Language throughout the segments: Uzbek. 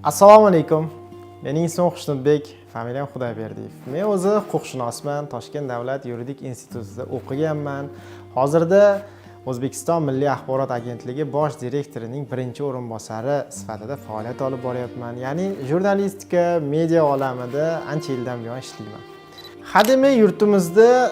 Assalomu alaykum. Mening ismim Xushnudbek, familiyam Xudoyberdiyev. Men o'zi huquqshunosman, Toshkent davlat yuridik institutida o'qiganman. Hozirda O'zbekiston Milliy axborot agentligi bosh direktorining birinchi o'rinbosari sifatida faoliyat olib boryapman. Ya'ni jurnalistika, media olamida ancha yildan buyon ishlayman. Hademay yurtimizda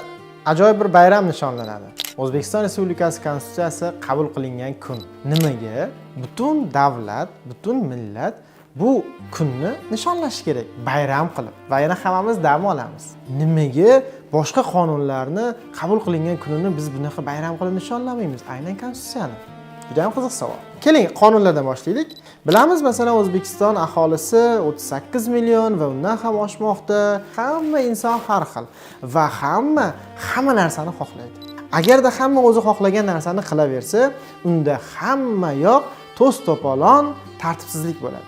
ajoyib bir bayram nishonlanadi. O'zbekiston Respublikasi Konstitutsiyasi qabul qilingan kun. Nimaga? Butun davlat, butun millat bu kunni nishonlash kerak, bayram qilib. Va yana hammamiz dam olamiz. Nimaga boshqa qonunlarni qabul qilingan kunini biz bunaqa bayram qilib nishonlamaymiz? Aynan Konstitutsiyani. Juda ham qiziq savol. Keling, qonunlardan boshlaylik. Bilamiz, masalan, O'zbekiston aholisi 38 million va undan ham oshmoqda. Hamma inson har xil va hamma narsani xohlaydi. Agarda hamma o'zi xohlagan narsani qilaversa, unda hamma yoq to's-to'polon tartibsizlik bo'ladi.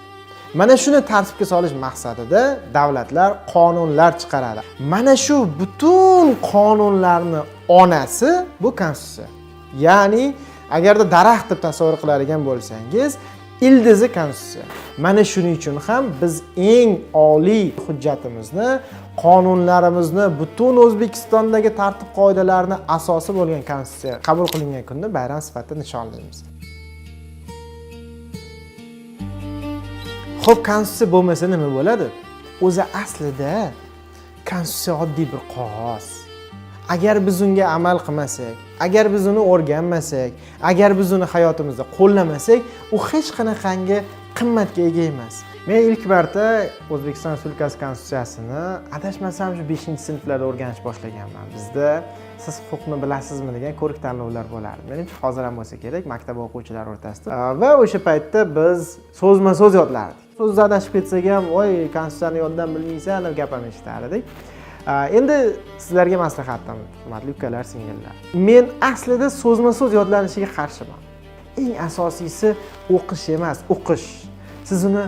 Mana shuni tartibga solish maqsadida davlatlar qonunlar chiqaradi. Mana shu butun qonunlarni onasi bu Konstitutsiya. Ya'ni agarda daraxt deb tasavvur qiladigan bo'lsangiz, ildizi Konstitutsiya. Mana shuning uchun ham biz eng oliy hujjatimizni, qonunlarimizni, butun O'zbekistondagi tartib qoidalarni asosi bo'lgan Konstitutsiya qabul qilingan kunni bayram sifatida nishonlaymiz. Xo'p, Konstitutsiya bo'lmasa nima bo'ladi? O'zi aslida Konstitutsiya oddiy bir qog'oz. Agar biz unga amal qilmasak, agar biz uni o'rganmasak, agar biz uni hayotimizda qo'llamasak, u hech qanaqangi qimmatga ega emas. Men ilk marta O'zbekiston Respublikasi Konstitutsiyasini adashmasam shu 5-sinflarda o'rganish boshlaganman. Bizda siz huquqni bilasizmi degan ko'rik tanlovlar bo'lardi. Menimcha hozir ham bo'lsa kerak, maktab o'quvchilari o'rtasida. Va o'sha paytda biz so'zma-so'z yodlardik. So'z adashib ketsak ham, "Voy, Konstitutsiyani yoddan bilmaysan" deb gap ham eshitardik. Endi sizlarga maslahatim, hurmatli ukalar, singillar. Men aslida so'zma-so'z yodlanishiga qarshiman. Eng asosiysi o'qish emas, o'qish. Siz uni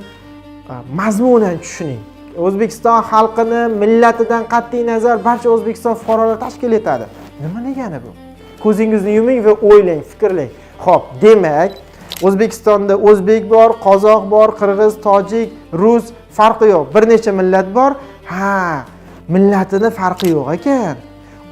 mazmunan tushuning. O'zbekiston xalqini millatidan qat'iy nazar barcha O'zbekiston fuqarolari tashkil etadi. Nima degani bu? Ko'zingizni yuming va o'ylang, fikrlang. Xo'p, demak, O'zbekistonda o'zbek bor, qozoq bor, qirg'iz, tojik, rus farqi yo'q. Bir necha millat bor. Millatini farqi yo'q ekan.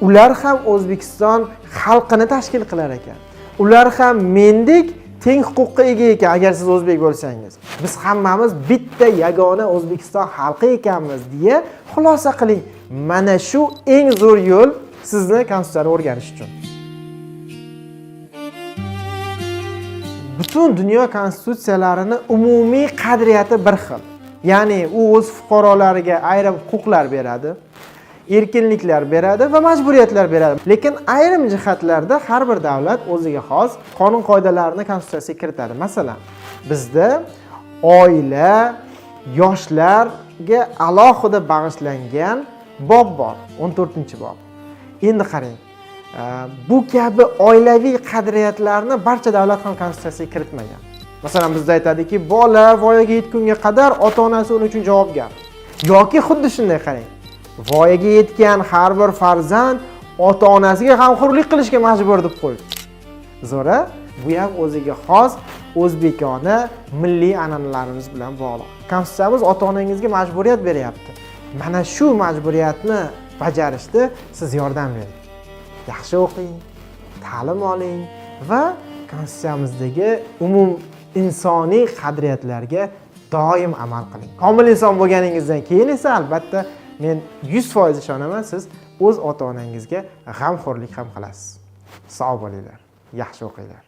Ular ham O'zbekiston xalqini tashkil qilar ekan. Ular ham mendek teng huquqqa ega ekan agar siz o'zbek bo'lsangiz. Biz hammamiz bitta yagona O'zbekiston xalqi ekanmiz deya xulosa qiling. Mana shu eng zo'r yo'l sizni Konstitutsiyani o'rganish uchun. Butun dunyo konstitutsiyalarini umumiy qadriyati bir xil. Ya'ni u o'z fuqarolariga ayrim huquqlar beradi, erkinliklar beradi va majburiyatlar beradi. Lekin ayrim jihatlarda har bir davlat o'ziga xos qonun qoidalarini konstitutsiyasiga kiritadi. Masalan, bizda oila, yoshlarga alohida bag'ishlangan bob bor, 14-bob. Endi qarang, bu kabi oilaviy qadriyatlarni barcha davlat ham konstitutsiyasiga kiritmagan. Masalan, bizda aytadiki, bola voyaga yetgunga qadar ota-onasi uning uchun javobgar. Yoki xuddi shunday qarang. Voyaga yetgan har bir farzand ota-onasiga g'amxo'rlik qilishga majbur deb qo'ydi. Zo'ra, bu ham o'ziga xos o'zbekona milliy an'analarimiz bilan bog'liq. Konstitutsiyamiz ota-onangizga majburiyat beryapti. Mana shu majburiyatni bajarishda siz yordam bering. Yaxshi o'qing, ta'lim oling va Konstitutsiyamizdagi umum insoniy qadriyatlarga doim amal qiling. Komil inson bo'lganingizdan keyin esa albatta men 100% ishonaman, siz o'z ota-onangizga g'amxo'rlik ham qilasiz. Sog' bo'linglar, yaxshi o'qinglar.